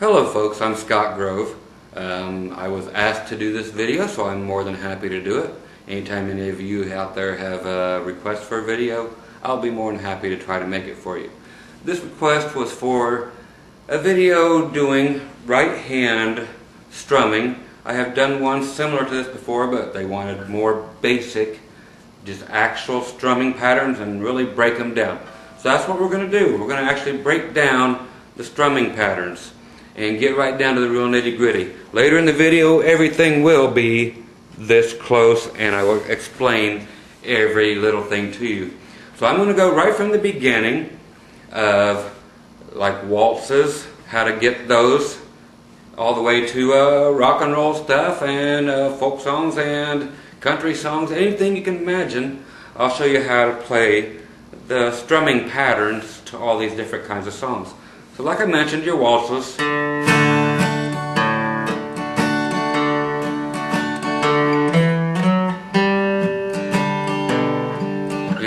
Hello folks, I'm Scott Grove. I was asked to do this video, so I'm more than happy to do it. Anytime any of you out there have a request for a video, I'll be more than happy to try to make it for you. This request was for a video doing right hand strumming. I have done one similar to this before, but they wanted more basic, just actual strumming patterns and really break them down. So that's what we're going to do. We're going to actually break down the strumming patterns and get right down to the real nitty-gritty. Later in the video, everything will be this close, and I will explain every little thing to you. So I'm going to go right from the beginning of like waltzes, how to get those, all the way to rock and roll stuff and folk songs and country songs, anything you can imagine. I'll show you how to play the strumming patterns to all these different kinds of songs. So like I mentioned, your waltzes. You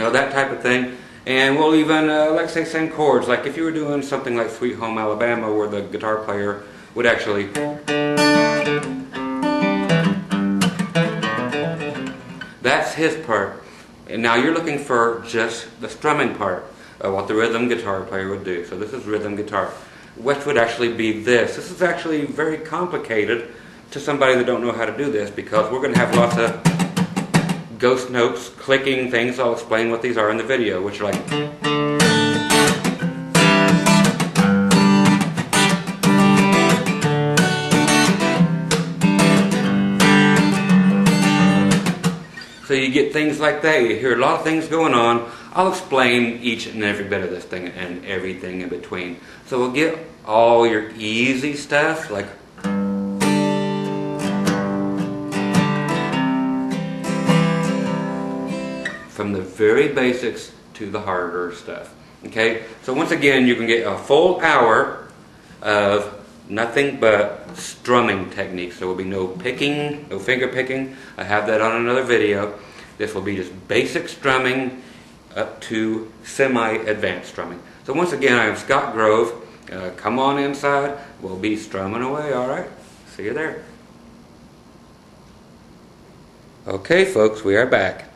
know, that type of thing. And we'll even, like say, sing chords. Like if you were doing something like Sweet Home Alabama, where the guitar player would actually... That's his part. And now you're looking for just the strumming part of what the rhythm guitar player would do. So this is rhythm guitar. Which would actually be this. This is actually very complicated to somebody that don't know how to do this, because we're going to have lots of ghost notes, clicking things. I'll explain what these are in the video, which are like... So you get things like that. You hear a lot of things going on. I'll explain each and every bit of this thing and everything in between. So we'll get all your easy stuff, like from the very basics to the harder stuff. Okay? So once again, you can get a full hour of nothing but strumming techniques. There will be no picking, no finger picking. I have that on another video. This will be just basic strumming up to semi-advanced strumming. So once again, I am Scott Grove. Come on inside. We'll be strumming away, alright? See you there. Okay folks, we are back.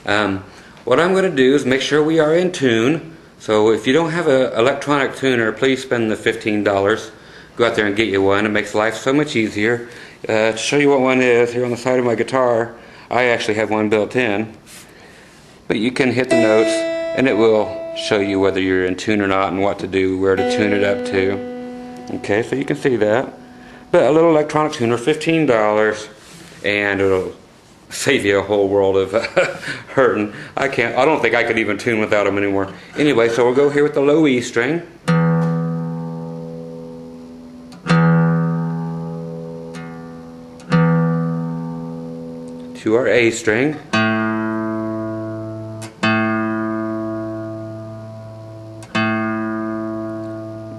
What I'm going to do is make sure we are in tune. So if you don't have an electronic tuner, please spend the $15. Go out there and get you one. It makes life so much easier. To show you what one is, here on the side of my guitar, I actually have one built in. But you can hit the notes and it will show you whether you're in tune or not and what to do, where to tune it up to. Okay, so you can see that. But a little electronic tuner, $15, and it'll save you a whole world of hurting. I don't think I could even tune without them anymore. Anyway, so we'll go here with the low E string. To our A string.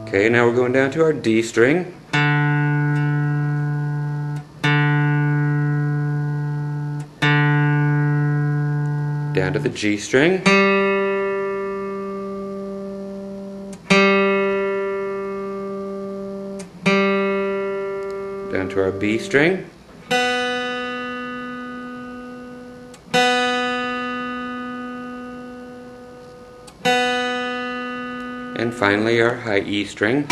Okay, now we're going down to our D string. Down to the G string. Down to our B string. And finally our high E string.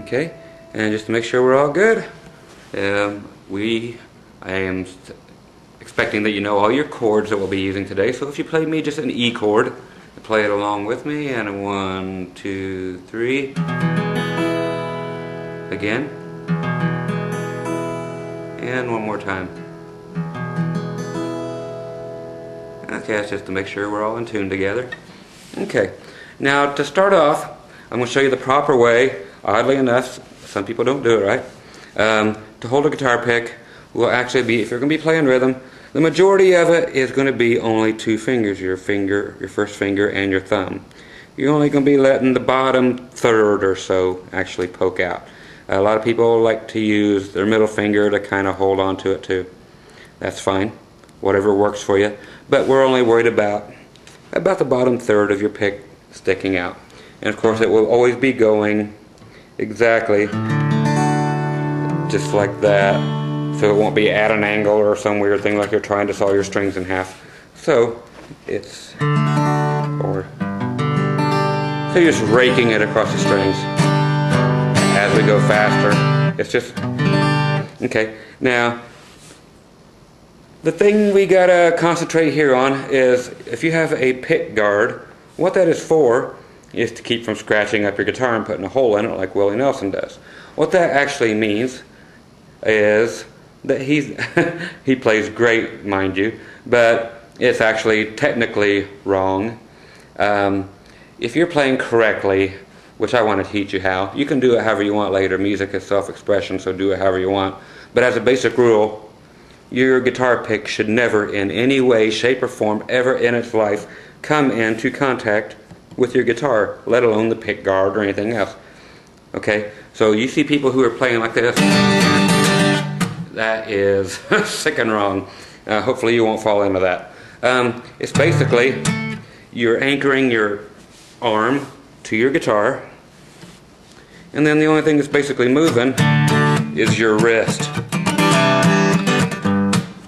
Okay, and just to make sure we're all good, I am expecting that you know all your chords that we'll be using today. So if you play me just an E chord, play it along with me, and a 1, 2, 3. Again, and one more time. Okay, that's just to make sure we're all in tune together. Okay, now to start off, I'm going to show you the proper way. Oddly enough, some people don't do it right. To hold a guitar pick will actually be, if you're going to be playing rhythm, the majority of it is going to be only two fingers, your first finger, and your thumb. You're only going to be letting the bottom third or so actually poke out. A lot of people like to use their middle finger to kind of hold on to it too. That's fine. Whatever works for you. But we're only worried about about the bottom third of your pick sticking out. And of course it will always be going exactly just like that, so it won't be at an angle or some weird thing like you're trying to saw your strings in half. So it's so you're just raking it across the strings as we go faster. It's just okay. Now the thing we gotta concentrate here on is if you have a pick guard, what that is for is to keep from scratching up your guitar and putting a hole in it like Willie Nelson does. What that actually means is that he plays great, mind you, but it's actually technically wrong. If you're playing correctly, which I want to teach you how, you can do it however you want later. Music is self-expression, so do it however you want. But as a basic rule, your guitar pick should never in any way, shape, or form ever in its life come into contact with your guitar, let alone the pick guard or anything else. Okay, so you see people who are playing like this, that is sick and wrong. Hopefully you won't fall into that. It's basically you're anchoring your arm to your guitar, and then the only thing that's basically moving is your wrist.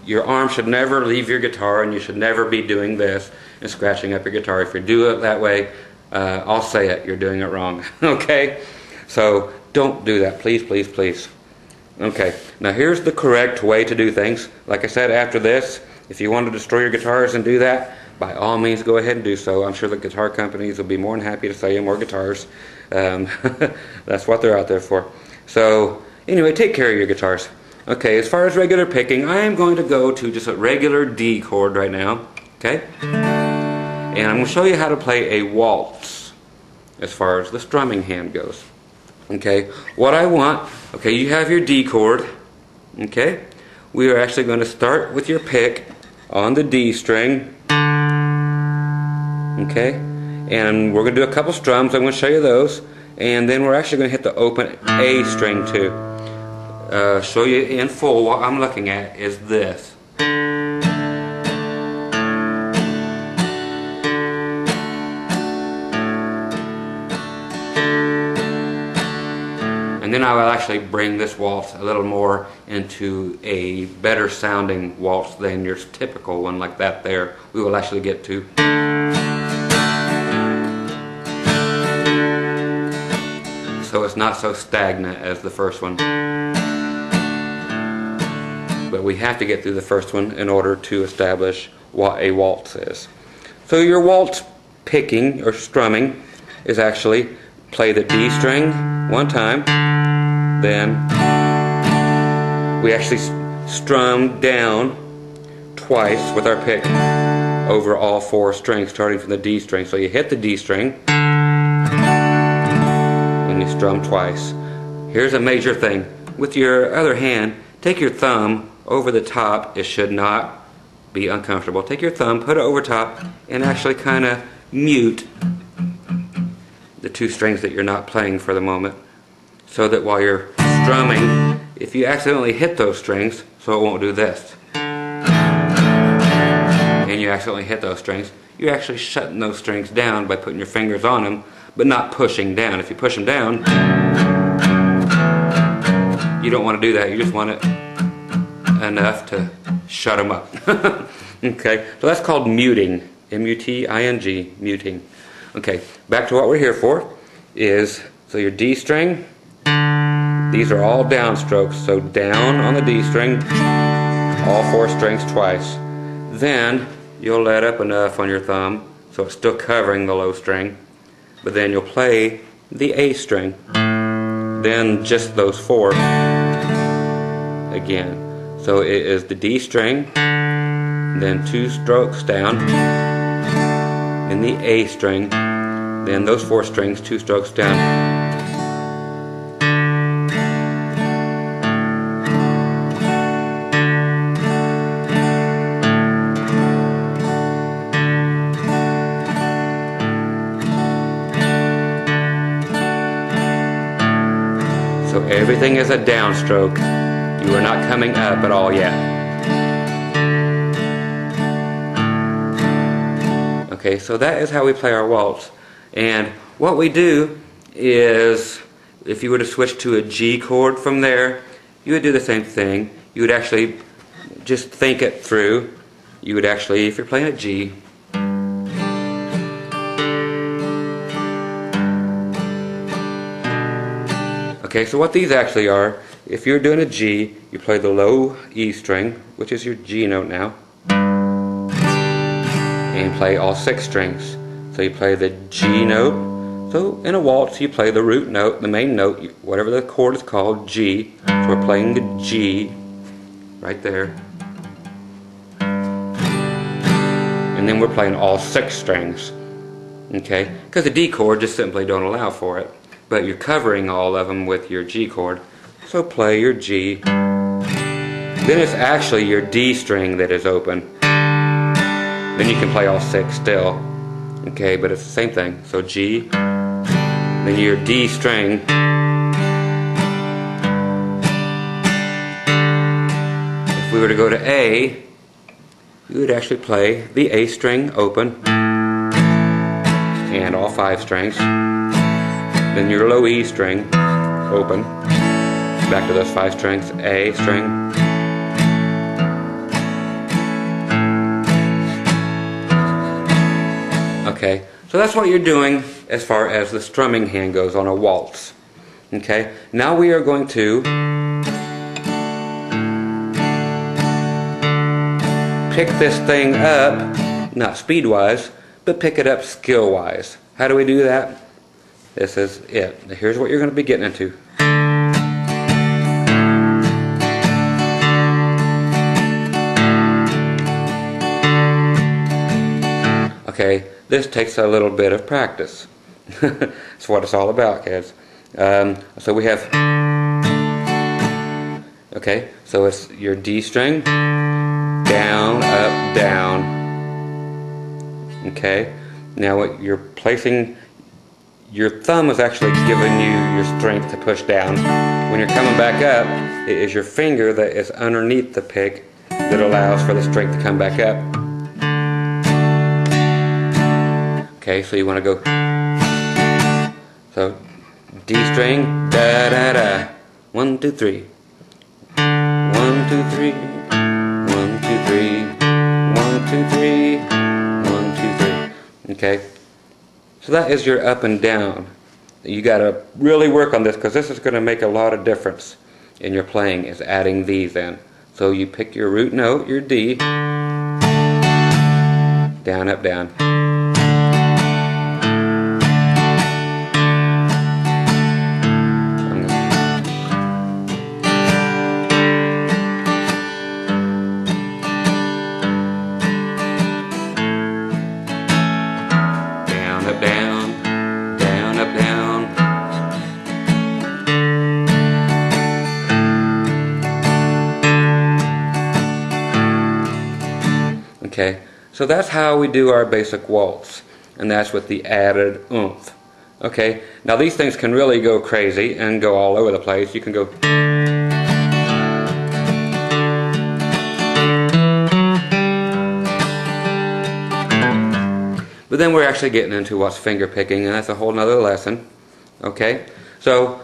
Your arm should never leave your guitar, and you should never be doing this and scratching up your guitar. If you do it that way, I'll say it, you're doing it wrong. Okay? So don't do that, please, please, please. Okay, now here's the correct way to do things. Like I said, after this, if you want to destroy your guitars and do that, by all means go ahead and do so. I'm sure the guitar companies will be more than happy to sell you more guitars. That's what they're out there for. So anyway, take care of your guitars. Okay, as far as regular picking, I am going to go to just a regular D chord right now. Okay? And I'm going to show you how to play a waltz as far as the strumming hand goes. Okay, what I want, okay, you have your D chord. Okay, we are actually going to start with your pick on the D string. Okay, and we're going to do a couple strums. I'm going to show you those, and then we're actually going to hit the open A string too. Show you in full. What I'm looking at is this. And then I will actually bring this waltz a little more into a better sounding waltz than your typical one like that there. We will actually get to. So it's not so stagnant as the first one. But we have to get through the first one in order to establish what a waltz is. So your waltz picking or strumming is actually play the D string one time, then we actually strum down twice with our pick over all four strings starting from the D string. So you hit the D string and you strum twice. Here's a major thing. With your other hand, take your thumb over the top. It should not be uncomfortable. Take your thumb, put it over top, and actually kind of mute the two strings that you're not playing for the moment, so that while you're strumming, if you accidentally hit those strings, so it won't do this, and you accidentally hit those strings, you're actually shutting those strings down by putting your fingers on them, but not pushing down. If you push them down, you don't want to do that. You just want it enough to shut them up. Okay, so that's called muting. M-U-T-I-N-G, muting. Okay, back to what we're here for is, so your D string, these are all down strokes, so down on the D string, all four strings twice. Then you'll let up enough on your thumb so it's still covering the low string, but then you'll play the A string, then just those four again. So it is the D string, then two strokes down, then the A string, then those four strings, two strokes down. So everything is a downstroke. You are not coming up at all yet. Okay, so that is how we play our waltz. And what we do is, if you were to switch to a G chord from there, you would do the same thing. You would actually just think it through. You would actually, if you're playing a G, okay, so what these actually are, if you're doing a G, you play the low E string, which is your G note now, and play all 6 strings. So you play the G note. So in a waltz you play the root note, the main note, whatever the chord is called, G. So we're playing the G right there. And then we're playing all 6 strings. Okay? Because the D chord just simply don't allow for it. But you're covering all of them with your G chord. So play your G. Then it's actually your D string that is open. Then you can play all 6 still. Okay, but it's the same thing. So G, then your D string. If we were to go to A, you would actually play the A string open and all 5 strings. Then your low E string open, back to those 5 strings, A string. Okay, so that's what you're doing as far as the strumming hand goes on a waltz. Okay, now we are going to pick this thing up, not speed-wise, but pick it up skill-wise. How do we do that? This is it. Here's what you're going to be getting into. Okay, this takes a little bit of practice. That's what it's all about, kids. So we have, okay, so it's your D string, down, up, down. Okay, now what you're placing, your thumb is actually giving you your strength to push down. When you're coming back up, it is your finger that is underneath the pick that allows for the strength to come back up. Okay, so you want to go, so D string, da da da, 1, 2, 3, 1, 2, 3, 1, 2, 3, 1, 2, 3, 1, 2, 3. Okay, so that is your up and down. You got to really work on this because this is going to make a lot of difference in your playing, is adding these in. So you pick your root note, your D, down, up, down. Okay, so that's how we do our basic waltz, and that's with the added oomph. Okay, now these things can really go crazy and go all over the place. You can go, but then we're actually getting into what's finger picking, and that's a whole nother lesson. Okay, so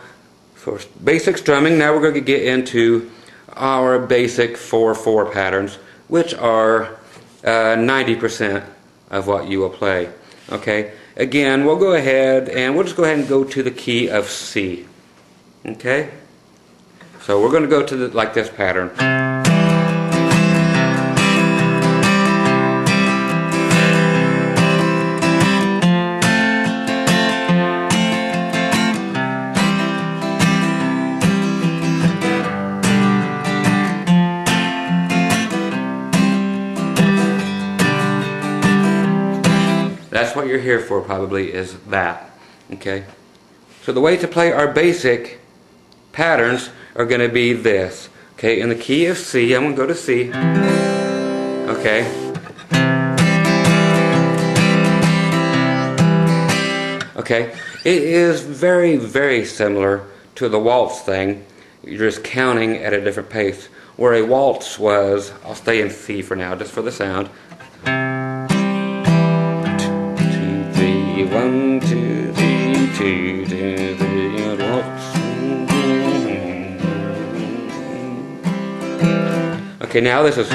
for basic strumming, now we're going to get into our basic 4/4 patterns, which are 90% of what you will play. Okay, again, we'll go ahead and we'll just go ahead and go to the key of C. Okay, so we're going to go to like this pattern. That's what you're here for, probably, is that. Okay? So the way to play our basic patterns are going to be this. Okay, in the key of C, I'm going to go to C. Okay. Okay, it is very, very similar to the waltz thing. You're just counting at a different pace. Where a waltz was, I'll stay in C for now, just for the sound. 1, 2, 3, 2, 2, 3, and waltz. Okay, now this is.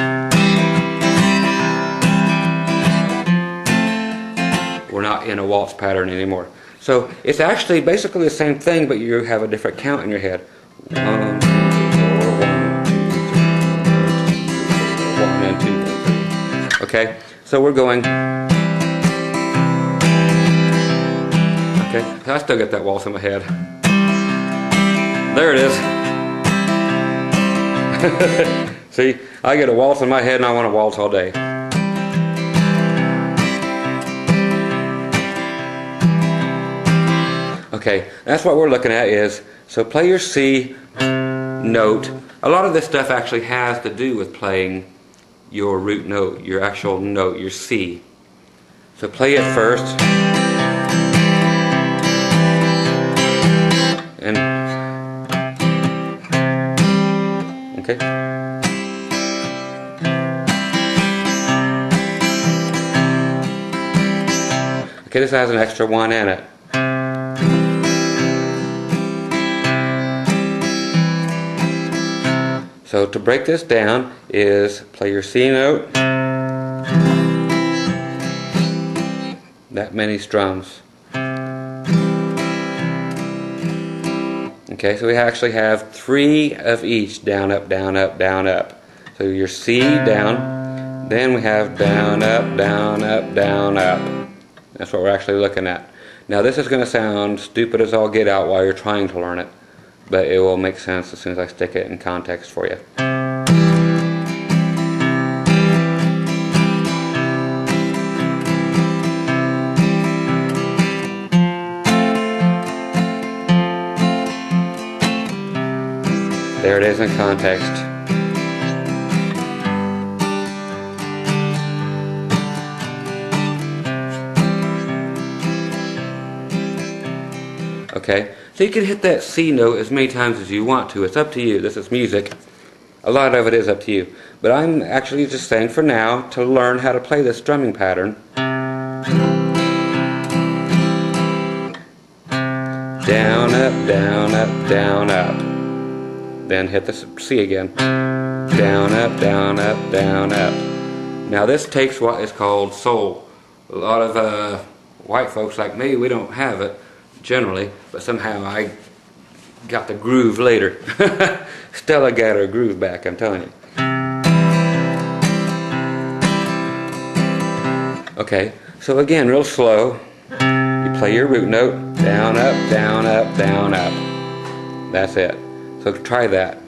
We're not in a waltz pattern anymore. So it's actually basically the same thing, but you have a different count in your head. 1, 2, 4, 1, 2, 3, 1 and 2 and 3. Okay, so we're going. Okay, I still get that waltz in my head. There it is. See, I get a waltz in my head and I want to waltz all day. Okay, that's what we're looking at is, so play your C note. A lot of this stuff actually has to do with playing your root note, your actual note, your C. So play it first. And, okay. Okay, this has an extra 1 in it. So to break this down is play your C note, that many strums. Okay, so we actually have 3 of each, down, up, down, up, down, up. So your C down, then we have down, up, down, up, down, up. That's what we're actually looking at. Now this is going to sound stupid as all get out while you're trying to learn it, but it will make sense as soon as I stick it in context for you. There it is in context. Okay, so you can hit that C note as many times as you want to. It's up to you. This is music. A lot of it is up to you. But I'm actually just saying for now to learn how to play this strumming pattern. Down, up, down, up, down, up. Then hit the C again. Down, up, down, up, down, up. Now this takes what is called soul. A lot of white folks like me, we don't have it generally, but somehow I got the groove later. Stella got her groove back, I'm telling you. Okay, so again, real slow. You play your root note, down, up, down, up, down, up. That's it. So try that.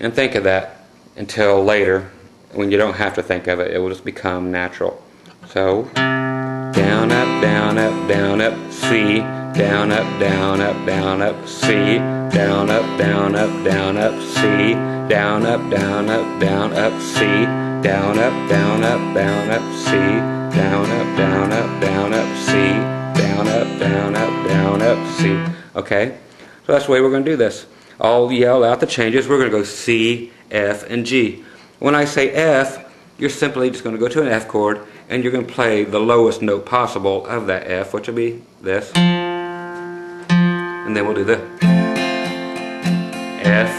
And think of that until later, when you don't have to think of it. It will just become natural. So, down, up, down, up, down, up, C, down, up, down, up, down, up, C, down, up, down, up, down, up, C, down, up, down, up, down, up, C, down, up, down, up, down, up, C, down, up, down, up, down, up, C, down, up, down, up, down, up, C. Okay? So that's the way we're going to do this. I'll yell out the changes. We're going to go C, F, and G. When I say F, you're simply just going to go to an F chord, and you're going to play the lowest note possible of that F, which will be this. And then we'll do the F,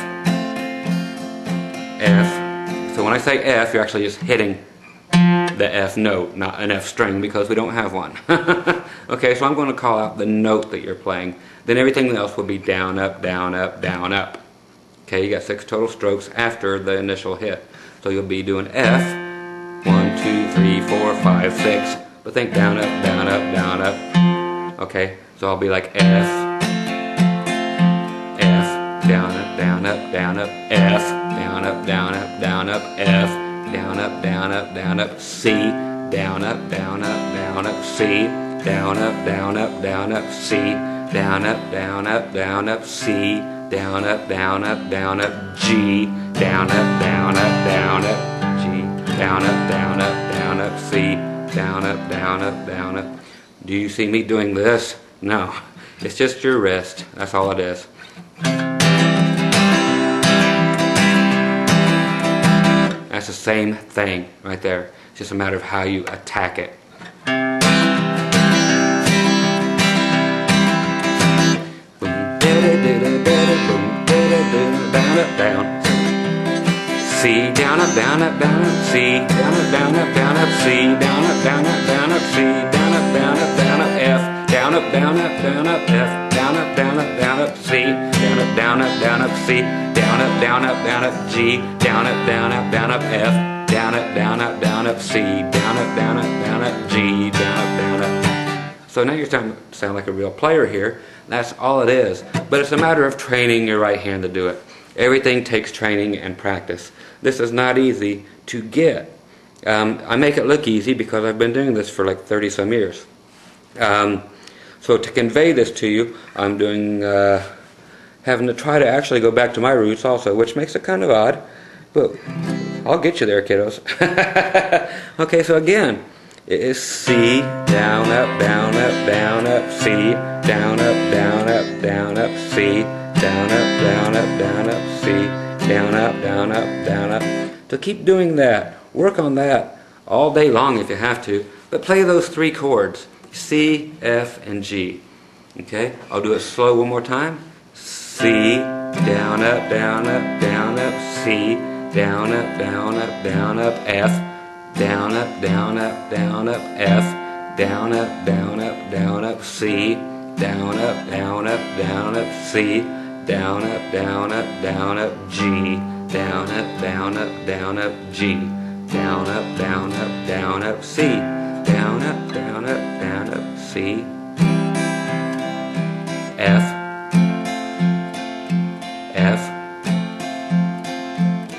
F. So when I say F, you're actually just hitting the F note, not an F string, because we don't have one. Okay, so I'm going to call out the note that you're playing. Then everything else will be down, up, down, up, down, up. Okay, you got 6 total strokes after the initial hit. So you'll be doing F, 1, 2, 3, 4, 5, 6. But think down, up, down, up, down, up. Okay, so I'll be like F, F, down, up, down, up, down, up, F, down, up, down, up, down, up, F, down, up, down, up, down, up, C, down, up, down, up, down, up, C, down, up, down, up, down, up, C, down, up, down, up, down, up, C, down, up, down, up, down, up, G, down, up, down, up, down, up, G, down, up, down, up, down, up, C, down, up, down, up, down, up. Do you see me doing this? No, it's just your wrist. That's all it is. that's the same thing right there. It's just a matter of how you attack it. Down, up, down. C, down, up, down, up, down, up, C, down, up, down, up, down, up, C, down, up, down, up, down, up, C, down, up, down, up, down, up, F, down, up, down, up, down, up, F, down, up, down, up, down, up, C, down, up, down, up, down, up, C, down, up, down, up, down, up, G, down, up, down, up, down, up, F, down, up, down, up, down, up, C, down, up, down, up, down, up, G, down, up, down, up. So now you're starting to sound like a real player here. That's all it is. But it's a matter of training your right hand to do it. Everything takes training and practice. This is not easy to get. I make it look easy because I've been doing this for like 30 some years. So to convey this to you, I'm doing having to try to actually go back to my roots also, which makes it kind of odd, but I'll get you there, kiddos. Okay, so again, it is C, down, up, down, up, down, up, C, down, up, down, up, down, up, C, down, up, down, up, down, up, C, down, up, down, up, down, up. So keep doing that. Work on that all day long if you have to, but play those three chords, C, F, and G. Okay, I'll do it slow one more time. C, down, up, down, up, down, up, C, down, up, down, up, down, up, F, down, up, down, up, down, up, F, down, up, down, up, down, up, C, down, up, down, up, down, up, C, down, up, down, up, down, up, G, down, up, down, up, down, up, G, down, up, down, up, down, up, C, down, up, down, up, down, up, C, F, F,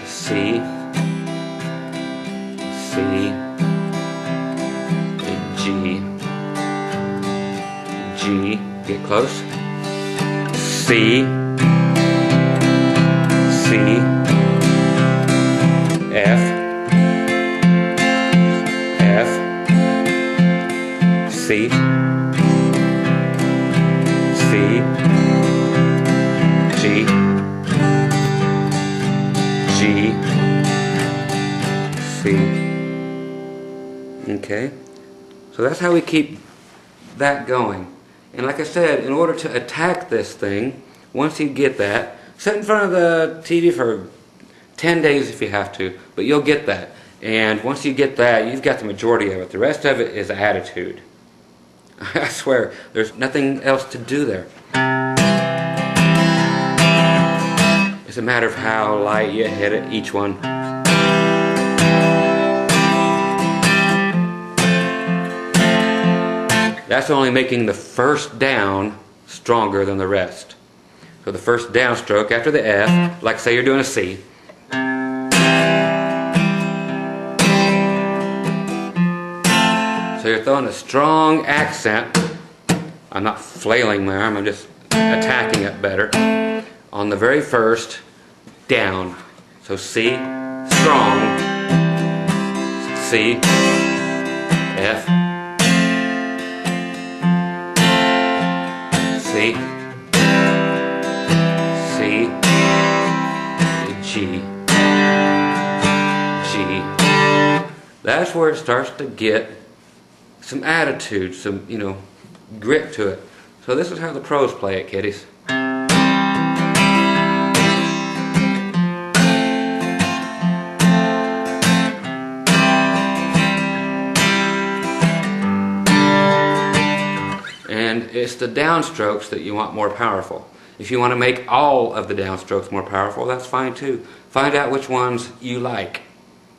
C, C, G, G, get close, C, C, F, F, C, C, G, G, C. Okay, so that's how we keep that going. And like I said, in order to attack this thing, once you get that, sit in front of the TV for 10 days if you have to, but you'll get that. And once you get that, you've got the majority of it. The rest of it is attitude. I swear, there's nothing else to do there. It's a matter of how light you hit it, each one. That's only making the first down stronger than the rest. So the first downstroke after the F, like say you're doing a C. So you're throwing a strong accent. I'm not flailing my arm, I'm just attacking it better. On the very first down. So C, strong, C, F, C, C, G, G. That's where it starts to get some attitude, some, grit to it. So this is how the pros play it, kiddies. And it's the downstrokes that you want more powerful. If you want to make all of the downstrokes more powerful, that's fine too. Find out which ones you like.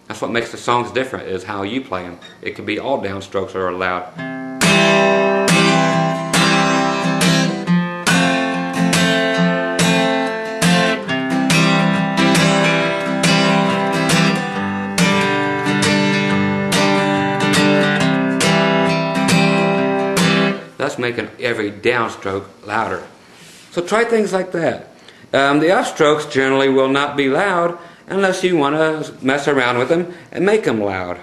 That's what makes the songs different, is how you play them. It could be all downstrokes are allowed. That's making every downstroke louder. So try things like that. The upstrokes generally will not be loud unless you want to mess around with them and make them loud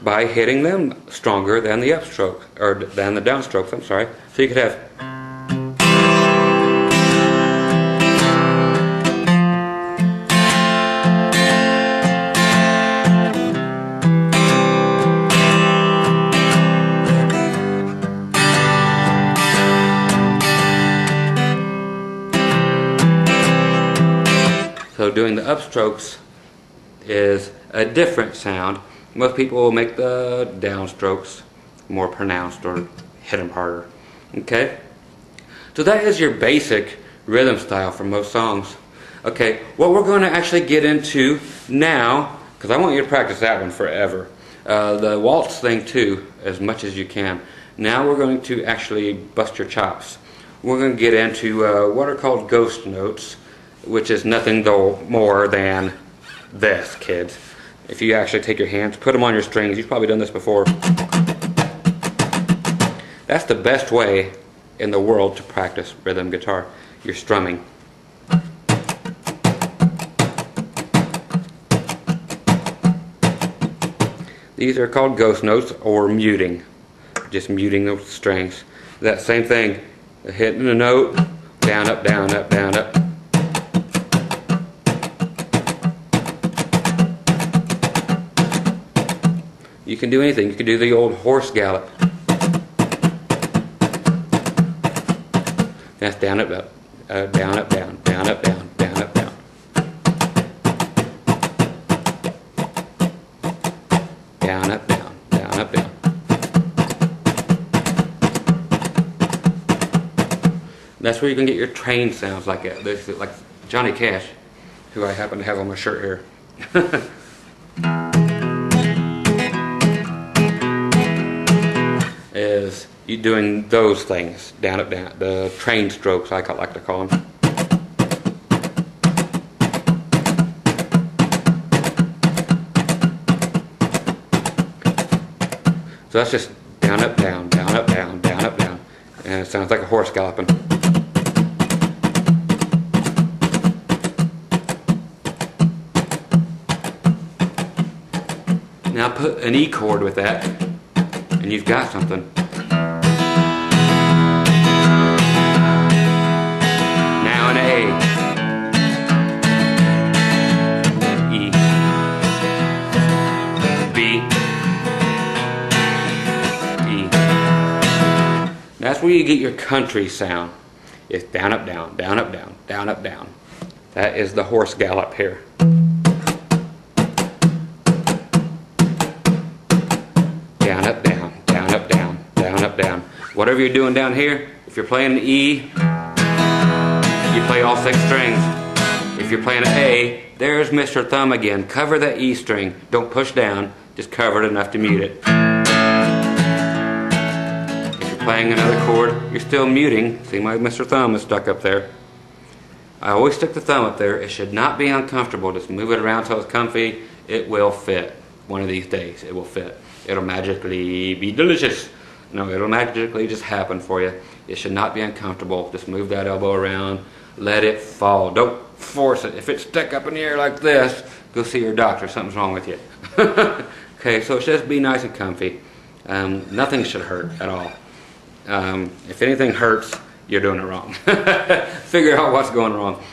by hitting them stronger than the upstroke, or than the downstrokes, I'm sorry. So you could have doing the upstrokes is a different sound. Most people will make the downstrokes more pronounced or hit them harder. Okay? So that is your basic rhythm style for most songs. Okay, what we're going to actually get into now, because I want you to practice that one forever, the waltz thing too, as much as you can. Now we're going to actually bust your chops. We're going to get into what are called ghost notes, which is nothing more than this, kids. If you actually take your hands, put them on your strings, you've probably done this before. That's the best way in the world to practice rhythm guitar. You're strumming. These are called ghost notes or muting. Just muting the strings. That same thing, hitting the note, down, up, down, up, down, up. You can do anything. You can do the old horse gallop. That's down, up, down, up, down, down, up, down, down, up, down. Down, up, down, down, up, down. That's where you can get your train sounds like that. There's like Johnny Cash, who I happen to have on my shirt here. Is you doing those things, down, up, down, the train strokes, I like to call them. So that's just down, up, down, down, up, down, down, up, down. And it sounds like a horse galloping. Now put an E chord with that, and you've got something. Now an A. E. B. E. That's where you get your country sound. It's down, up, down, down, up, down, down, up, down. That is the horse gallop here. Down, up, down, down, up, down, down, up, down. Whatever you're doing down here, if you're playing an E, you play all 6 strings. If you're playing an A, there's Mr. Thumb again. Cover that E string. Don't push down, just cover it enough to mute it. If you're playing another chord, you're still muting. See, my Mr. Thumb is stuck up there. I always stick the thumb up there. It should not be uncomfortable. Just move it around till it's comfy. It will fit. One of these days, it will fit. It'll magically be delicious. No, it'll magically just happen for you. It should not be uncomfortable. Just move that elbow around. Let it fall. Don't force it. If it's stuck up in the air like this, go see your doctor. Something's wrong with you. Okay, so just be nice and comfy. Nothing should hurt at all. If anything hurts, you're doing it wrong. Figure out what's going wrong.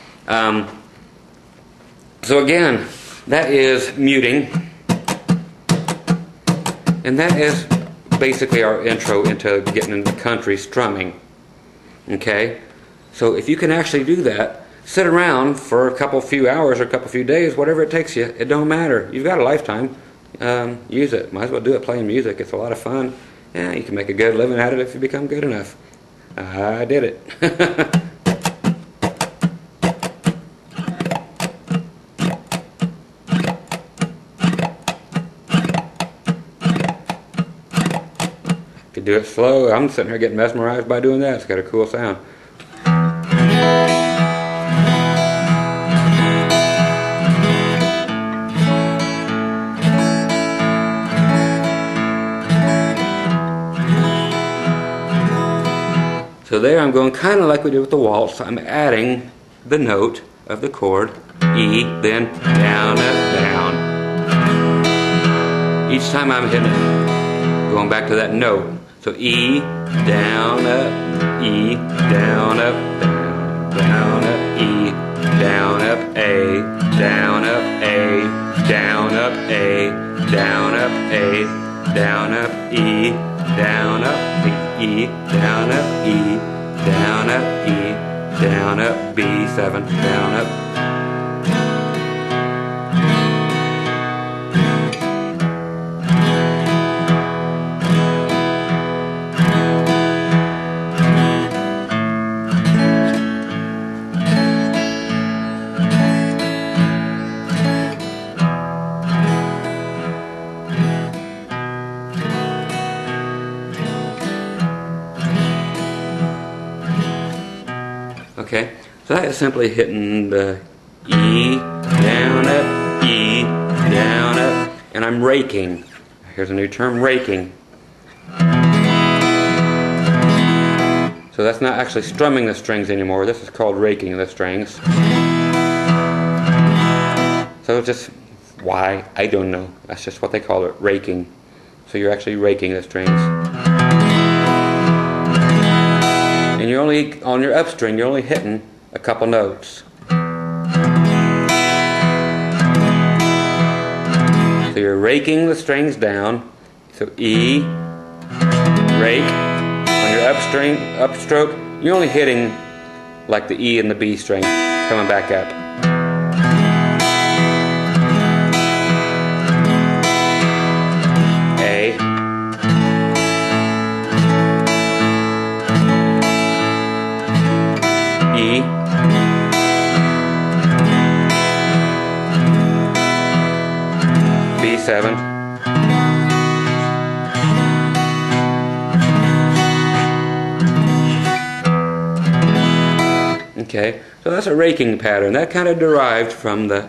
So again, that is muting. And that is basically our intro into getting into country strumming. Okay? So if you can actually do that, sit around for a few hours or a few days, whatever it takes you, it don't matter. You've got a lifetime. Use it. Might as well do it playing music. It's a lot of fun. Yeah, you can make a good living at it if you become good enough. I did it. Could do it slow. I'm sitting here getting mesmerized by doing that. It's got a cool sound. So there I'm going kind of like we did with the waltz. I'm adding the note of the chord E, then down, up, down. Each time I'm hitting it, going back to that note. So E, down, up, E, down, up, down, up, E, down, up, A, down, up, A, down, up, A, down, up, A, down, up, E, down, up, E, down, up, E, down, up, E, down, up, B7, down, up. Okay, so that is simply hitting the E, down, up, E, down, up, and I'm raking. Here's a new term, raking. So that's not actually strumming the strings anymore. This is called raking the strings. So just why? I don't know. That's just what they call it, raking. So you're actually raking the strings. And you're only, on your up string, you're only hitting a couple notes. So you're raking the strings down. So E, rake. On your up string, upstroke, you're only hitting like the E and the B string, coming back up. A, E, B7, okay, so that's a raking pattern. That kind of derived from the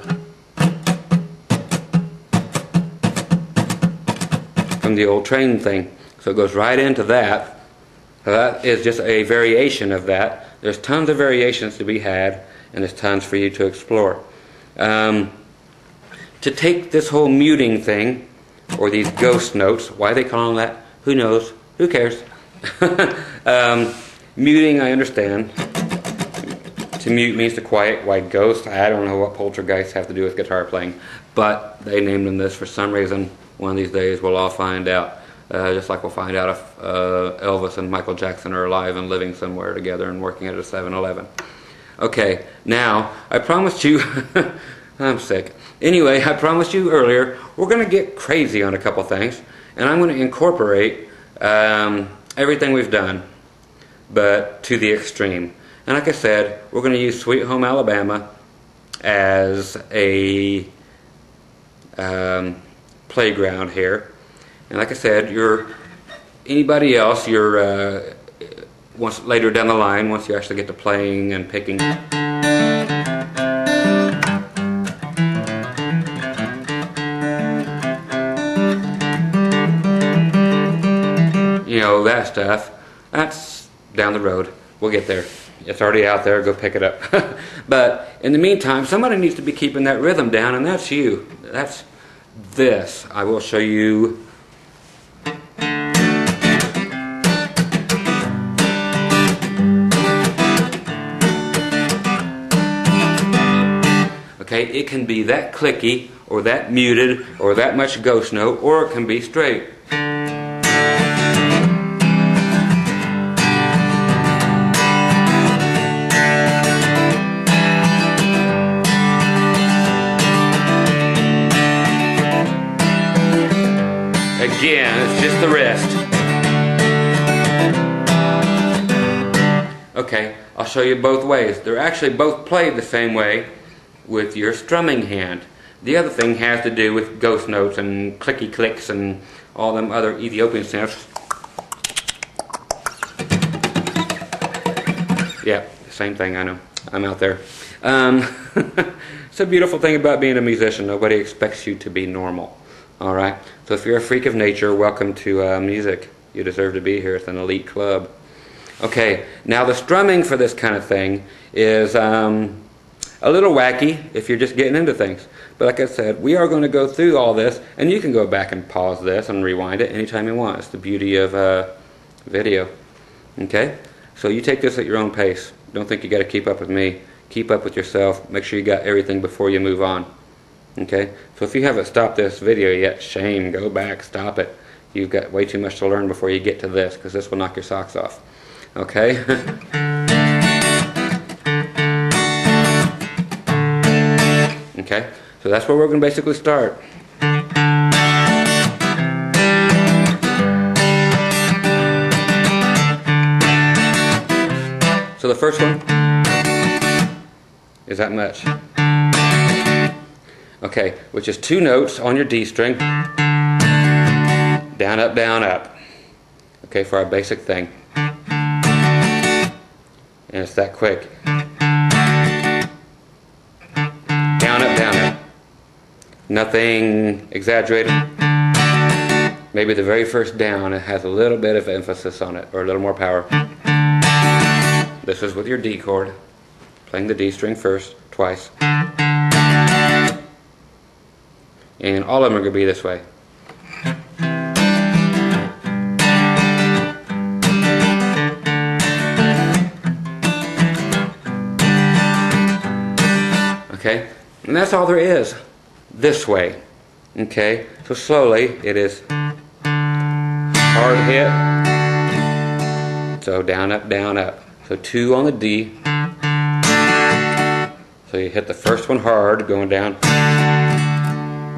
old train thing. So it goes right into that. So that is just a variation of that. There's tons of variations to be had, and there's tons for you to explore. To take this whole muting thing, or these ghost notes, why they call them that, who knows, who cares? Muting, I understand. To mute means to quiet, why ghost? I don't know what poltergeists have to do with guitar playing, but they named them this for some reason. One of these days we'll all find out. Just like we'll find out if Elvis and Michael Jackson are alive and living somewhere together and working at a 7-Eleven. Okay, now, I promised you, I'm sick. Anyway, I promised you earlier, we're going to get crazy on a couple things, and I'm going to incorporate everything we've done, but to the extreme. And like I said, we're going to use Sweet Home Alabama as a playground here. And like I said, anybody else, once later down the line, once you actually get to playing and picking, you know, that stuff, that's down the road. We'll get there. It's already out there, go pick it up. But in the meantime, somebody needs to be keeping that rhythm down, and that's you. That's this. I will show you. Okay, it can be that clicky, or that muted, or that much ghost note, or it can be straight. Again, it's just the wrist. Okay, I'll show you both ways. They're actually both played the same way with your strumming hand. The other thing has to do with ghost notes and clicky clicks and all them other Ethiopian sounds. Yeah, same thing, I know. I'm out there. It's a beautiful thing about being a musician. Nobody expects you to be normal. Alright, so if you're a freak of nature, welcome to music. You deserve to be here. It's an elite club. Okay, now the strumming for this kind of thing is a little wacky if you're just getting into things. But like I said, we are going to go through all this, and you can go back and pause this and rewind it anytime you want. It's the beauty of video. Okay, so you take this at your own pace. Don't think you got to keep up with me. Keep up with yourself. Make sure you got everything before you move on. Okay, so if you haven't stopped this video yet, shame, go back, stop it. You've got way too much to learn before you get to this, because this will knock your socks off. Okay? Okay, so that's where we're going to basically start. So the first one is that much. Okay, which is 2 notes on your D string. Down, up, down, up. Okay, for our basic thing. And it's that quick. Nothing exaggerated. Maybe the very first down, it has a little bit of emphasis on it, or a little more power. This is with your D chord, playing the D string first, twice. And all of them are going to be this way. Okay, and that's all there is. This way. Okay, so slowly it is hard hit. So down, up, down, up. So 2 on the D. So you hit the first one hard, going down.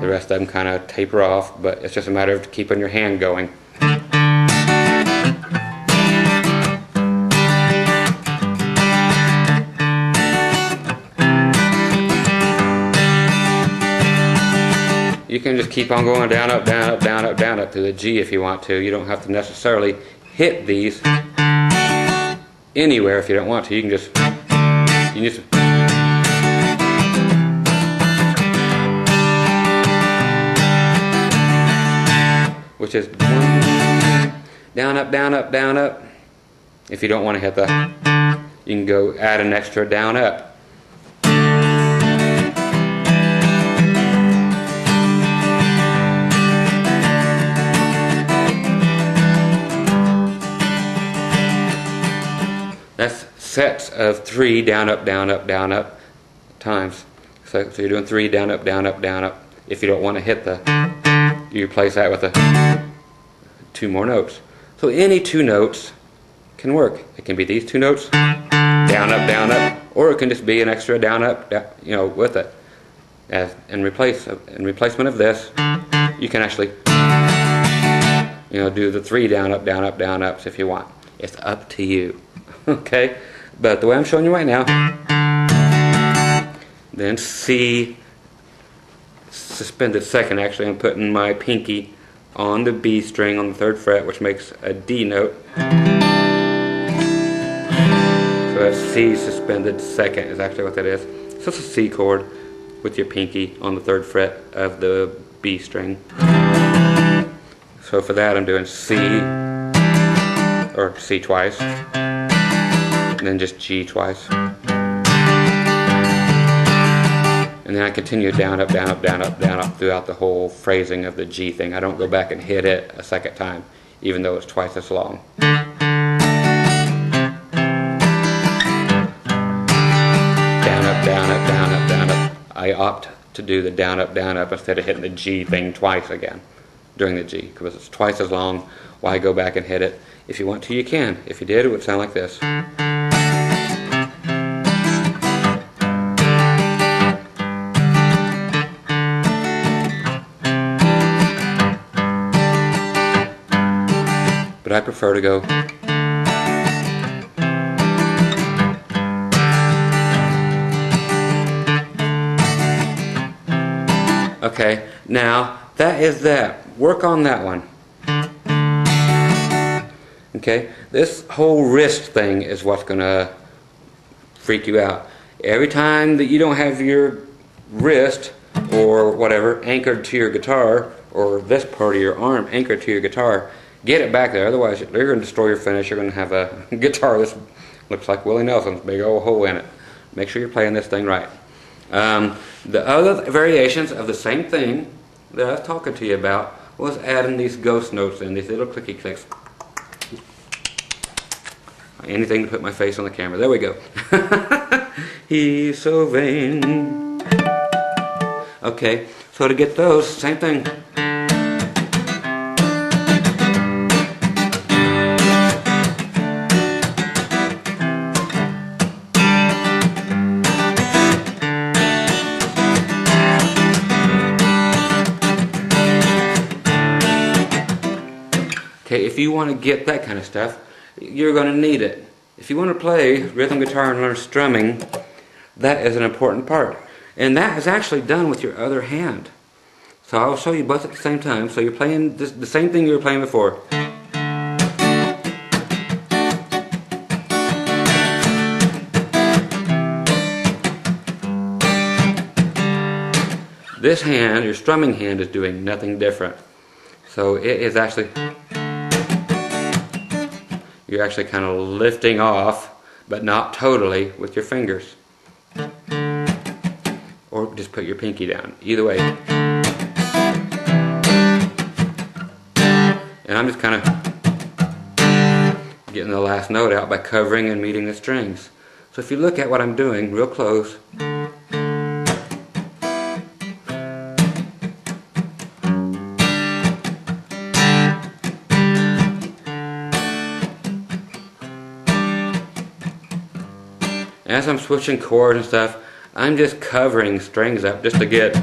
The rest of them kind of taper off, but it's just a matter of keeping your hand going. You can just keep on going down, up, down, up, down, up, down, up to the G if you want to. You don't have to necessarily hit these anywhere if you don't want to. You can just which is down, up, down, up, down, up. If you don't want to hit the, you can go add an extra down, up. That's sets of 3 down, up, down, up, down, up times. So you're doing 3 down, up, down, up, down, up. If you don't want to hit the, you replace that with 2 more notes. So any 2 notes can work. It can be these 2 notes, down, up, or it can just be an extra down, up, down, you know, with it. As in replacement of this, you can actually, you know, do the 3 down, up, down, up, down, ups if you want. It's up to you. Okay, but the way I'm showing you right now, then C suspended second. Actually, I'm putting my pinky on the B string on the 3rd fret, which makes a D note. So that's C suspended second is actually what that is. So it's a C chord with your pinky on the 3rd fret of the B string. So for that I'm doing C, or C twice, and then just G twice. And then I continue down, up, down, up, down, up, down, up throughout the whole phrasing of the G thing. I don't go back and hit it a second time, even though it's twice as long. Down, up, down, up, down, up, down, up. I opt to do the down, up, instead of hitting the G thing twice again during the G, because it's twice as long. Why go back and hit it? If you want to, you can. If you did, it would sound like this. But I prefer to go. Okay, now that is that. Work on that one. Okay, this whole wrist thing is what's going to freak you out. Every time that you don't have your wrist or whatever anchored to your guitar, or this part of your arm anchored to your guitar, get it back there. Otherwise, you're going to destroy your finish. You're going to have a guitar that looks like Willie Nelson's big old hole in it. Make sure you're playing this thing right. The other variations of the same thing that I was talking to you about was adding these ghost notes in, these little clicky clicks. Anything to put my face on the camera. There we go. He's so vain. Okay, so to get those, same thing. Okay, if you want to get that kind of stuff, you're going to need it. If you want to play rhythm guitar and learn strumming, that is an important part. And that is actually done with your other hand. So I'll show you both at the same time. So you're playing the same thing you were playing before. This hand, your strumming hand, is doing nothing different. So it is actually, you're actually kind of lifting off, but not totally with your fingers. Or just put your pinky down. Either way. And I'm just kind of getting the last note out by covering and meeting the strings. So if you look at what I'm doing real close, as I'm switching chords and stuff, I'm just covering strings up just to get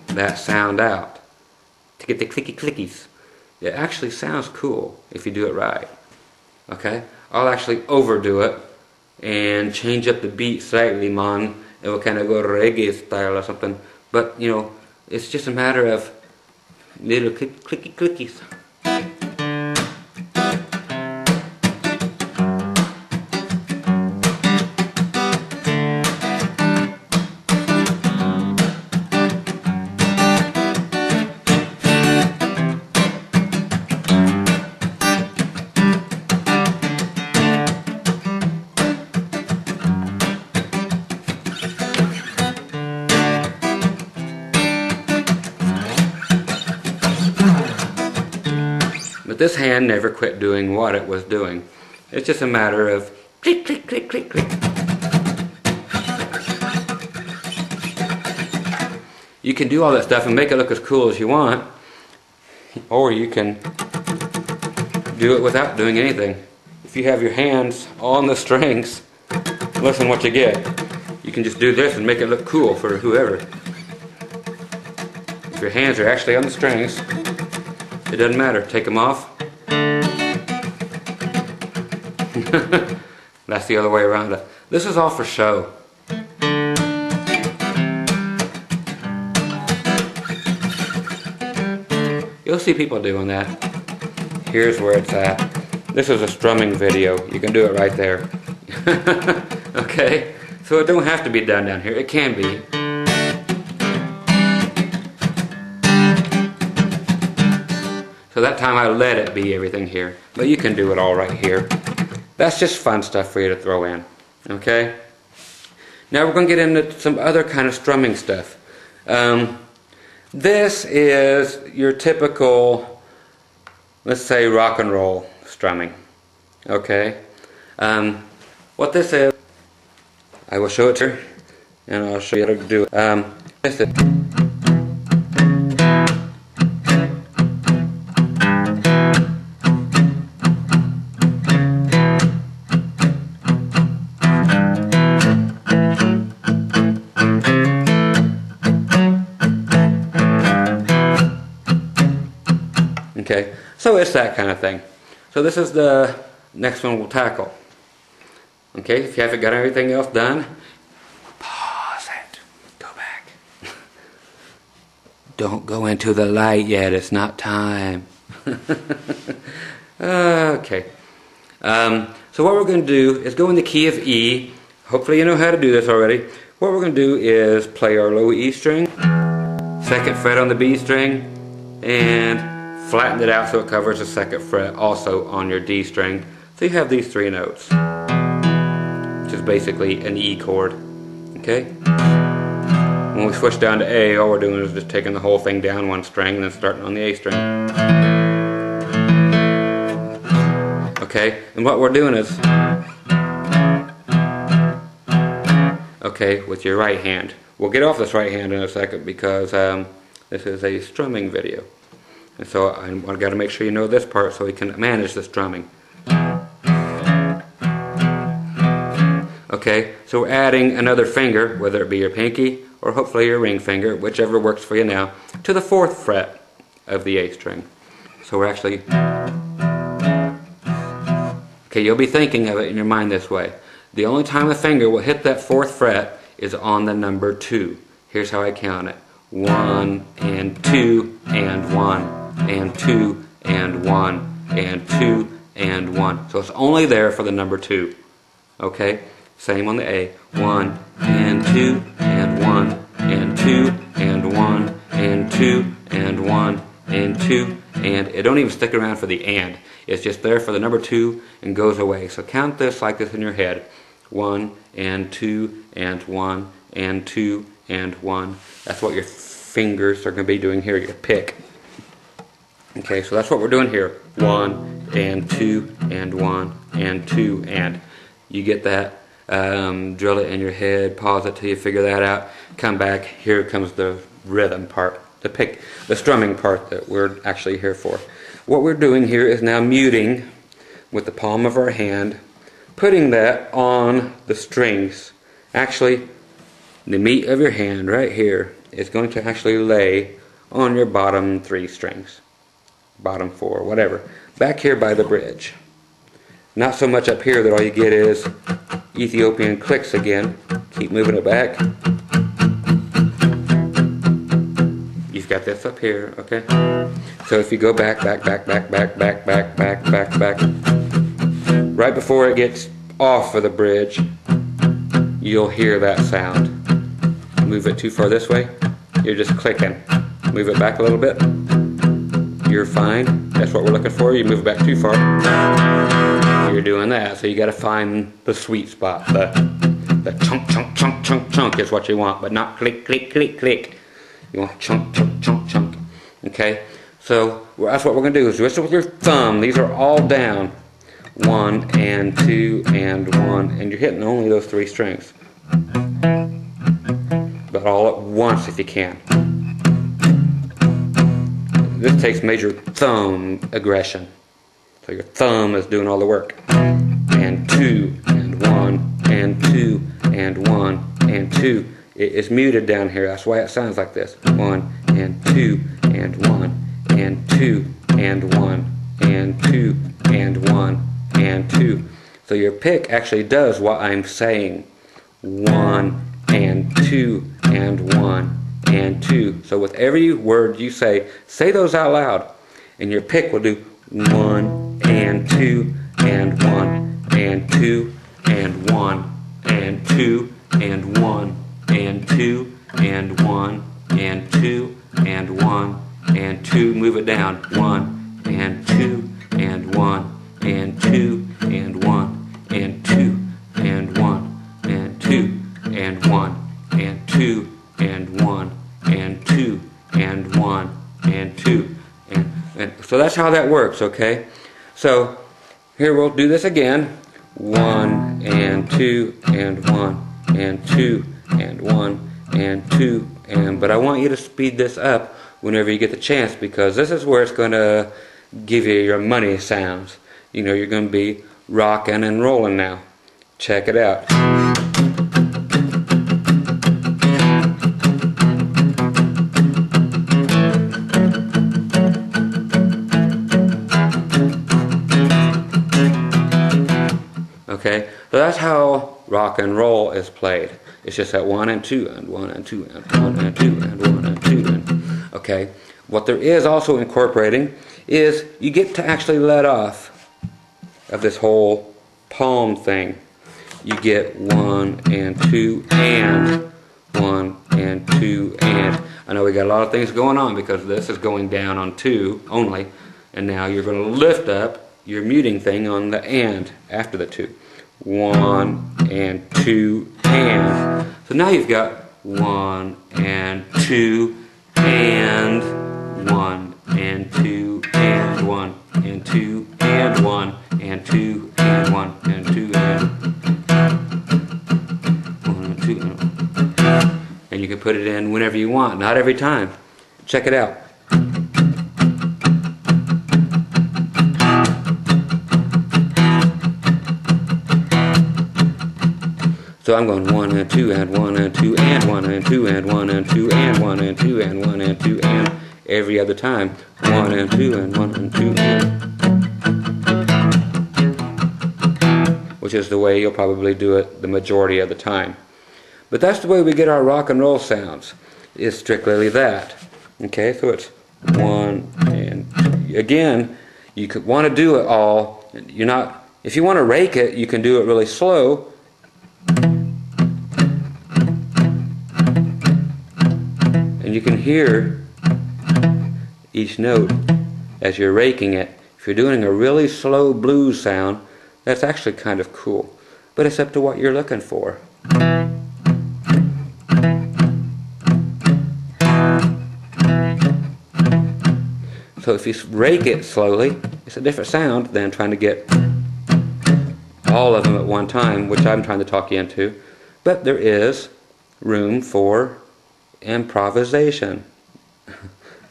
that sound out, to get the clicky clickies. It actually sounds cool if you do it right. Okay? I'll actually overdo it and change up the beat slightly, man. It will kind of go reggae style or something. But, you know, it's just a matter of little clicky clickies. But this hand never quit doing what it was doing. It's just a matter of click, click, click, click, click. You can do all that stuff and make it look as cool as you want, or you can do it without doing anything. If you have your hands on the strings, listen what you get. You can just do this and make it look cool for whoever. If your hands are actually on the strings, it doesn't matter. Take them off. That's the other way around it. This is all for show. You'll see people doing that. Here's where it's at. This is a strumming video. You can do it right there. Okay? So it don't have to be done down here. It can be. So that time I let it be everything here. But you can do it all right here. That's just fun stuff for you to throw in. Okay? Now we're going to get into some other kind of strumming stuff. This is your typical, let's say, rock and roll strumming. Okay? What this is, I will show it to you, and I'll show you how to do it. This is okay, so it's that kind of thing. So this is the next one we'll tackle. Okay, if you haven't got everything else done, pause it. Go back. Don't go into the light yet. It's not time. Okay. So what we're going to do is go in the key of E. Hopefully you know how to do this already. What we're going to do is play our low E string, 2nd fret on the B string, and flatten it out so it covers the 2nd fret also on your D string. So you have these 3 notes, which is basically an E chord. Okay? When we switch down to A, all we're doing is just taking the whole thing down 1 string and then starting on the A string. Okay? And what we're doing is, okay, with your right hand. We'll get off this right hand in a second because this is a strumming video. And so I've got to make sure you know this part so we can manage the strumming. Okay, so we're adding another finger, whether it be your pinky or hopefully your ring finger, whichever works for you now, to the 4th fret of the A string. So we're actually... Okay, you'll be thinking of it in your mind this way. The only time the finger will hit that 4th fret is on the number 2. Here's how I count it. 1 and 2 and 1. And 2 and 1 and 2 and 1. So it's only there for the number 2. Okay? Same on the A. 1 and 2 and 1 and and 2 and 1 and 2 and 1 and 2, and it don't even stick around for the and. It's just there for the number 2 and goes away. So count this like this in your head. 1 and 2 and 1 and 2 and 1. That's what your fingers are going to be doing here, your pick. Okay, so that's what we're doing here. 1 and 2 and 1 and 2 and. You get that? Drill it in your head, pause it till you figure that out. Come back. Here comes the rhythm part, the strumming part that we're actually here for. What we're doing here is now muting with the palm of our hand, putting that on the strings. Actually, the meat of your hand right here is going to actually lay on your bottom 3 strings. Bottom 4, whatever. Back here by the bridge. Not so much up here that all you get is Ethiopian clicks again. Keep moving it back. You've got this up here, okay? So if you go back, right before it gets off of the bridge, you'll hear that sound. Move it too far this way, you're just clicking. Move it back a little bit, you're fine. That's what we're looking for. You move it back too far, you're doing that. So you got to find the sweet spot. The chunk, chunk, chunk, chunk, chunk is what you want, but not click, click, click, click. You want chunk, chunk, chunk, chunk. Okay? So that's what we're going to do, is just with your thumb. These are all down. 1 and 2 and 1, and you're hitting only those 3 strings. But all at once if you can. This takes major thumb aggression. So your thumb is doing all the work. And 2 and 1 and 2 and 1 and 2. It is muted down here. That's why it sounds like this. 1 and 2 and 1 and 2 and 1 and 2 and 1 and 2. So your pick actually does what I'm saying. 1 and 2 and 1 and 2. So with every word you say those out loud. And your pick will do 1 and 2 and 1 and 2 and 1 and 2 and 1 and 2 and 1 and 2 and 1 and 2. Move it down. 1 and 2 and 1 and 2 and 1 and 2 and 1 and 2 and 1 and 2 and 1 and 2 and 1 and 2 and so that's how that works. Okay, so here we'll do this again. 1 and 2 and 1 and 2 and 1 and 2 and, but I want you to speed this up whenever you get the chance, because this is where it's going to give you your money sounds. You know, you're going to be rocking and rolling now. Check it out. Okay, so that's how rock and roll is played. It's just that 1 and 2 and 1 and 2 and 1 and 2 and 1 and 2 and, okay. What there is also incorporating is you get to actually let off of this whole palm thing. You get 1 and 2 and 1 and 2 and. I know we got a lot of things going on because this is going down on 2 only, and now you're going to lift up your muting thing on the and after the 2. 1 and 2 and. So now you've got 1 and 2 and 1 and 2 and 1 and 2 and 1 and 2 and 1 and 2 and 1 and 2 and you can put it in whenever you want, not every time. Check it out. So I'm going 1 and 2 and 1 and 2 and 1 and 2 and 1 and 2 and 1 and 2 and 1 and 2 and every other time. 1 and 2 and 1 and 2 and. Which is the way you'll probably do it the majority of the time. But that's the way we get our rock and roll sounds, is strictly that. Okay, so it's 1 and 2. Again, you could want to do it all. You're not, if you want to rake it, you can do it really slow. And you can hear each note as you're raking it. If you're doing a really slow blues sound, that's actually kind of cool. But it's up to what you're looking for. So if you rake it slowly, it's a different sound than trying to get all of them at one time, which I'm trying to talk you into. But there is room for improvisation.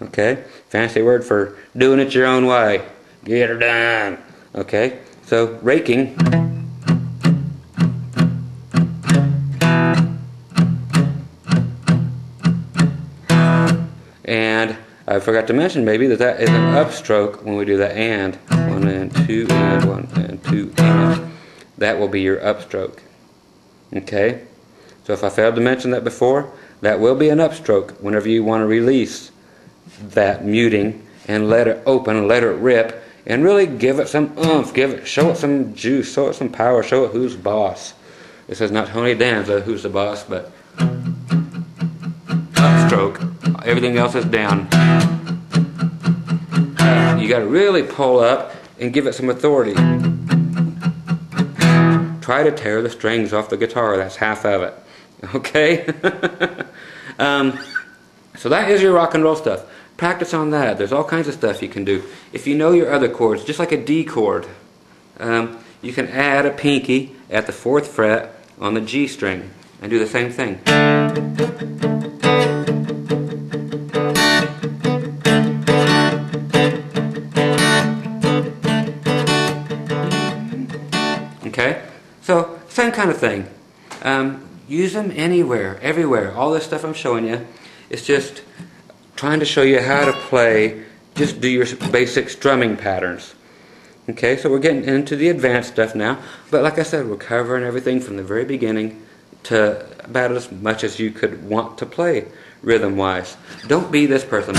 Okay? Fancy word for doing it your own way. Get her done. Okay? So raking. And I forgot to mention maybe that is an upstroke when we do the and. 1 and 2 and 1 and 2 and. That will be your upstroke. Okay? So if I failed to mention that before, that will be an upstroke whenever you want to release that muting and let it open, let it rip, and really give it some oomph, show it some juice, show it some power, show it who's boss. This is not Tony Danza who's the boss, but upstroke. Everything else is down. You got to really pull up and give it some authority. Try to tear the strings off the guitar. That's half of it. Okay? So that is your rock and roll stuff. Practice on that. There's all kinds of stuff you can do. If you know your other chords, just like a D chord, you can add a pinky at the 4th fret on the G string and do the same thing. Okay? So, same kind of thing. Use them anywhere, everywhere. All this stuff I'm showing you, it's just trying to show you how to play, just do your basic strumming patterns. Okay, so we're getting into the advanced stuff now, but like I said, we're covering everything from the very beginning to about as much as you could want to play rhythm-wise. Don't be this person.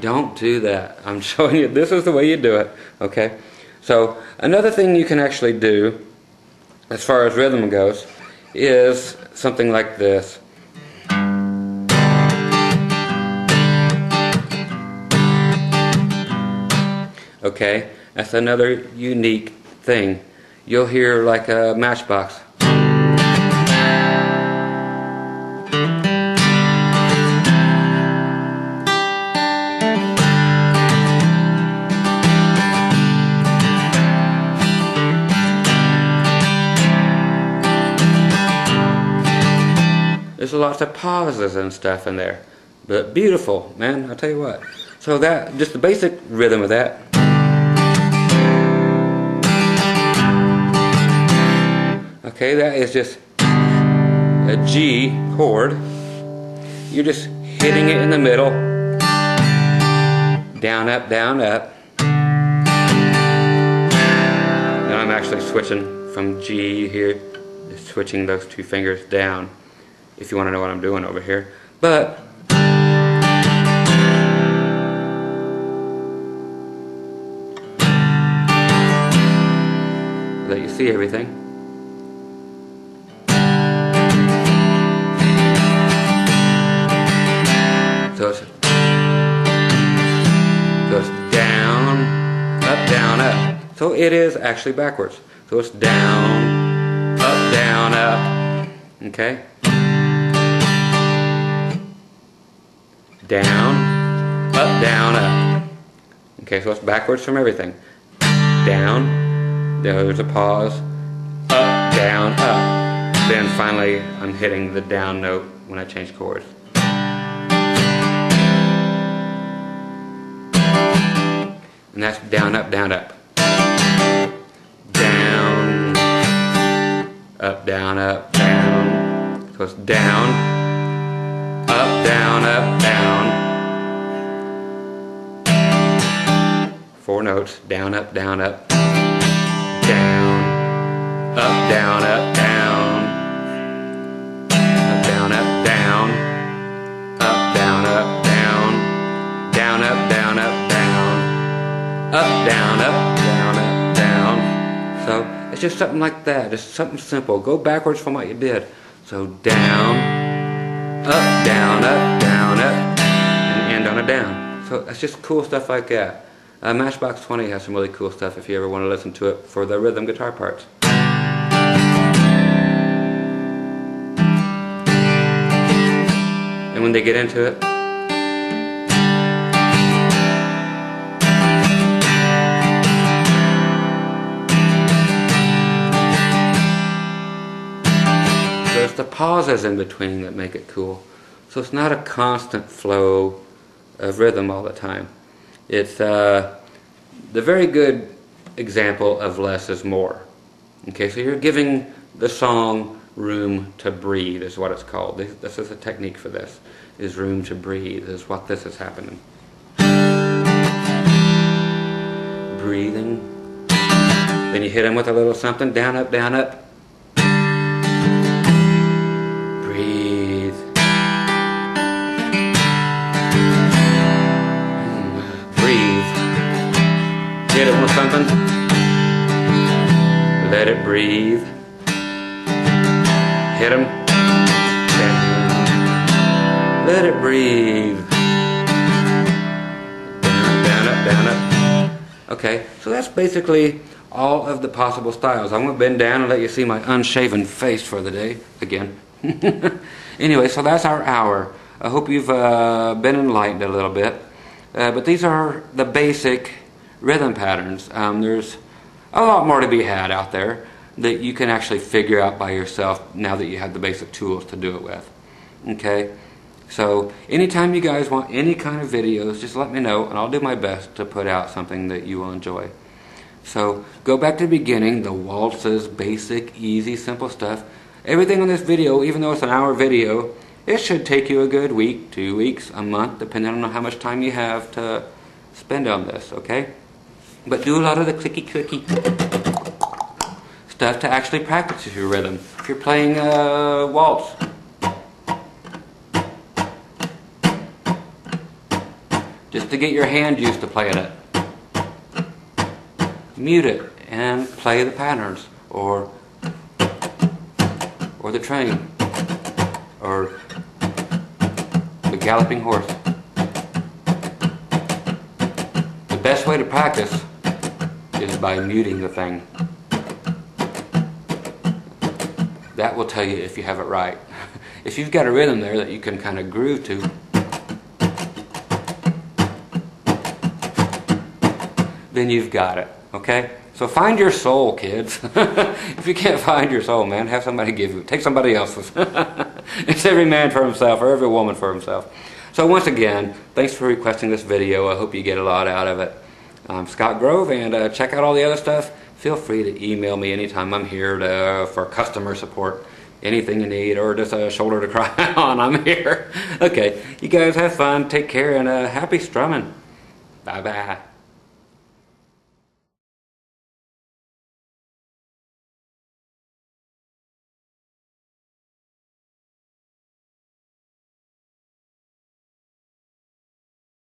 Don't do that. I'm showing you, this is the way you do it. Okay, so another thing you can actually do as far as rhythm goes is something like this. Okay, that's another unique thing. You'll hear like a matchbox. There's lots of pauses and stuff in there, but beautiful, man, I'll tell you what. So that, just the basic rhythm of that. Okay, that is just a G chord. You're just hitting it in the middle. Down, up, down, up. Now I'm actually switching from G here, just switching those 2 fingers down, if you want to know what I'm doing over here. But let you see everything. So it's down, up, down, up. So it is actually backwards. So it's down, up. Okay? Down, up. Okay, so it's backwards from everything. Down, there's a pause, up, down, up. Then finally I'm hitting the down note when I change chords. And that's down, up. Down, up, down. So it's down, up, down. 4 notes, down, up. Down, up, down. Up, down. Up, down, up, down. Up, down, down. Down, up, down. Up, down, down. So it's just something like that, just something simple. Go backwards from what you did. So down, up, down, up, and end on a down. So that's just cool stuff like that. Matchbox 20 has some really cool stuff if you ever want to listen to it for the rhythm guitar parts. And when they get into it, so it's the pauses in between that make it cool. So it's not a constant flow of rhythm all the time. It's the very good example of less is more. Okay, so you're giving the song room to breathe is what it's called. This is a technique for this, is room to breathe, is what this is happening. Breathing. Then you hit them with a little something, down, up, down, up. Breathe. Breathe. Hit it with something. Let it breathe. Hit them. Let it breathe. Down, up, down, up. Okay, so that's basically all of the possible styles. I'm going to bend down and let you see my unshaven face for the day again. Anyway, so that's our hour. I hope you've been enlightened a little bit. But these are the basic rhythm patterns. There's a lot more to be had out there that you can actually figure out by yourself now that you have the basic tools to do it with. Okay? So anytime you guys want any kind of videos, just let me know and I'll do my best to put out something that you will enjoy. So go back to the beginning, the waltzes, basic, easy, simple stuff. Everything on this video, even though it's an hour video, it should take you a good week, 2 weeks, a month, depending on how much time you have to spend on this, okay? But do a lot of the clicky stuff to actually practice your rhythm. If you're playing waltz, just to get your hand used to playing it. Mute it and play the patterns, or the train, or the galloping horse. The best way to practice is by muting the thing. That will tell you if you have it right. If you've got a rhythm there that you can kind of groove to, then you've got it, okay? So find your soul, kids. If you can't find your soul, man, have somebody give you it. Take somebody else's. It's every man for himself, or every woman for himself. So once again, thanks for requesting this video. I hope you get a lot out of it. I'm Scott Grove, and check out all the other stuff. Feel free to email me anytime. I'm here for customer support. Anything you need, or just a shoulder to cry on, I'm here. Okay, you guys have fun, take care, and happy strumming. Bye-bye.